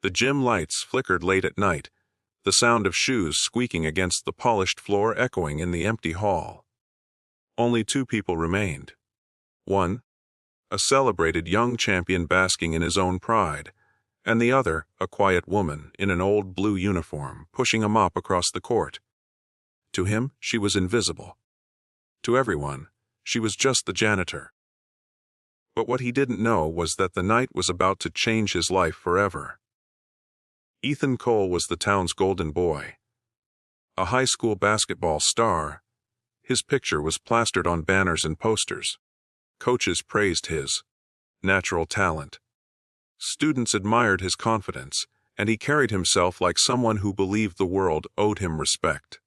The gym lights flickered late at night, the sound of shoes squeaking against the polished floor echoing in the empty hall. Only 2 people remained. One, a celebrated young champion basking in his own pride, and the other, a quiet woman in an old blue uniform, pushing a mop across the court. To him, she was invisible. To everyone, she was just the janitor. But what he didn't know was that the night was about to change his life forever. Ethan Cole was the town's golden boy. A high school basketball star, his picture was plastered on banners and posters. Coaches praised his natural talent. Students admired his confidence, and he carried himself like someone who believed the world owed him respect.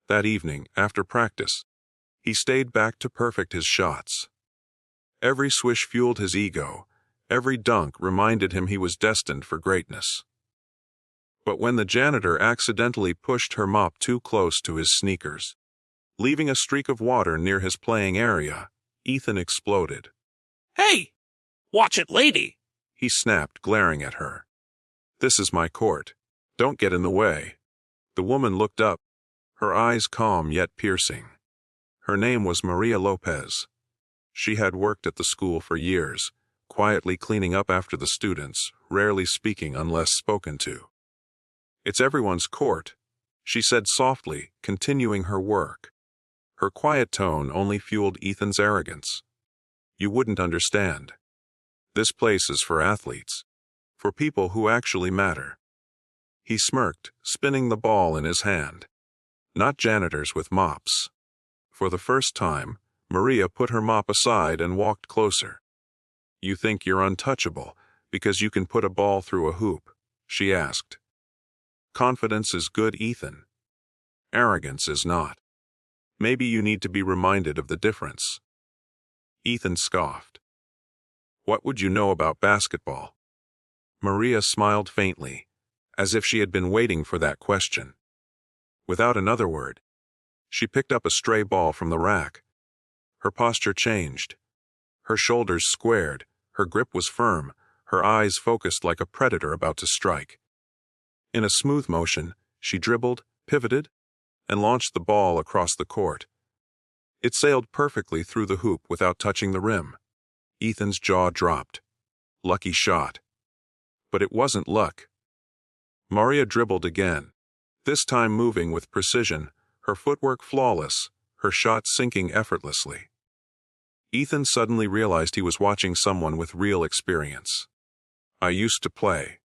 That evening, after practice, he stayed back to perfect his shots. Every swish fueled his ego, every dunk reminded him he was destined for greatness. But when the janitor accidentally pushed her mop too close to his sneakers, leaving a streak of water near his playing area, Ethan exploded. "Hey! Watch it, lady!" he snapped, glaring at her. "This is my court. Don't get in the way." The woman looked up, her eyes calm yet piercing. Her name was Maria Lopez. She had worked at the school for years, quietly cleaning up after the students, rarely speaking unless spoken to. "It's everyone's court," she said softly, continuing her work. Her quiet tone only fueled Ethan's arrogance. "You wouldn't understand. This place is for athletes, for people who actually matter." He smirked, spinning the ball in his hand. Not janitors with mops. For the first time, Maria put her mop aside and walked closer. "You think you're untouchable because you can put a ball through a hoop?" she asked. "Confidence is good, Ethan. Arrogance is not. Maybe you need to be reminded of the difference." Ethan scoffed. "What would you know about basketball?" Maria smiled faintly, as if she had been waiting for that question. Without another word, she picked up a stray ball from the rack. Her posture changed. Her shoulders squared, her grip was firm, her eyes focused like a predator about to strike. In a smooth motion, she dribbled, pivoted, and launched the ball across the court. It sailed perfectly through the hoop without touching the rim. Ethan's jaw dropped. Lucky shot. But it wasn't luck. Maria dribbled again, this time moving with precision, her footwork flawless, her shot sinking effortlessly. Ethan suddenly realized he was watching someone with real experience. "I used to play,"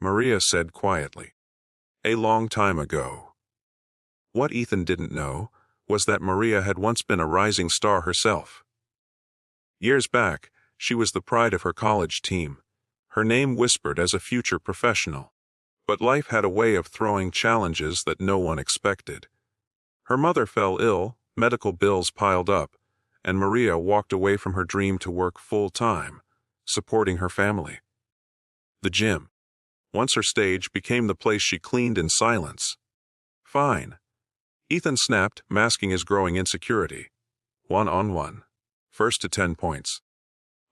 Maria said quietly. "A long time ago." What Ethan didn't know was that Maria had once been a rising star herself. Years back, she was the pride of her college team, her name whispered as a future professional. But life had a way of throwing challenges that no one expected. Her mother fell ill, medical bills piled up, and Maria walked away from her dream to work full-time, supporting her family. The gym, once her stage, became the place she cleaned in silence. "Fine," Ethan snapped, masking his growing insecurity. "1-on-1. First to 10 points.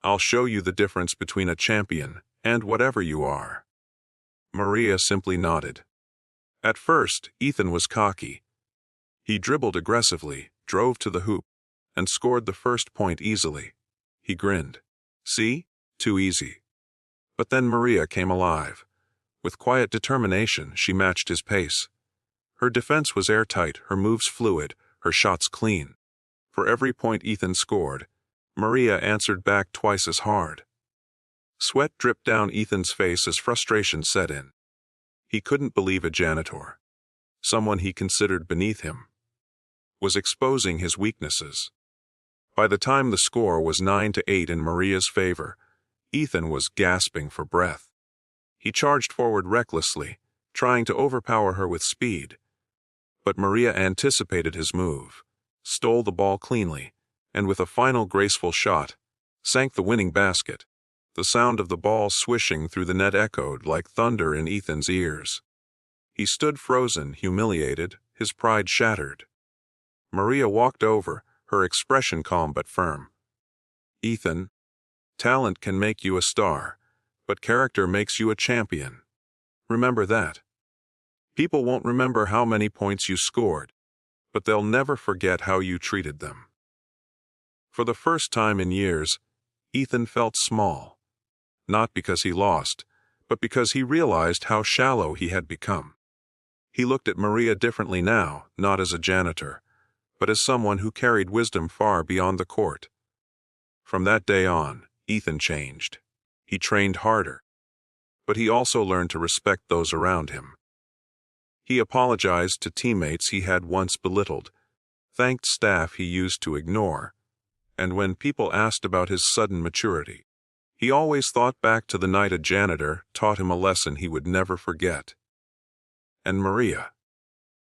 I'll show you the difference between a champion and whatever you are." Maria simply nodded. At first, Ethan was cocky. He dribbled aggressively, drove to the hoop, and scored the first point easily. He grinned. "See? Too easy." But then Maria came alive. With quiet determination, she matched his pace. Her defense was airtight, her moves fluid, her shots clean. For every point Ethan scored, Maria answered back twice as hard. Sweat dripped down Ethan's face as frustration set in. He couldn't believe a janitor, someone he considered beneath him, was exposing his weaknesses. By the time the score was 9-8 in Maria's favor, Ethan was gasping for breath. He charged forward recklessly, trying to overpower her with speed. But Maria anticipated his move, stole the ball cleanly, and with a final graceful shot, sank the winning basket. The sound of the ball swishing through the net echoed like thunder in Ethan's ears. He stood frozen, humiliated, his pride shattered. Maria walked over, her expression calm but firm. "Ethan, talent can make you a star, but character makes you a champion. Remember that. People won't remember how many points you scored, but they'll never forget how you treated them. For the first time in years, Ethan felt small, not because he lost, but because he realized how shallow he had become. He looked at Maria differently now, not as a janitor, but as someone who carried wisdom far beyond the court. From that day on, Ethan changed. He trained harder, but he also learned to respect those around him. He apologized to teammates he had once belittled, thanked staff he used to ignore, and when people asked about his sudden maturity, he always thought back to the night a janitor taught him a lesson he would never forget. And Maria.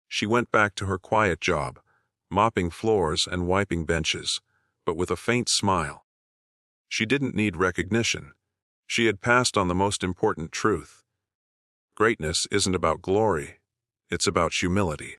She went back to her quiet job, mopping floors and wiping benches, but with a faint smile. She didn't need recognition. She had passed on the most important truth. Greatness isn't about glory, it's about humility.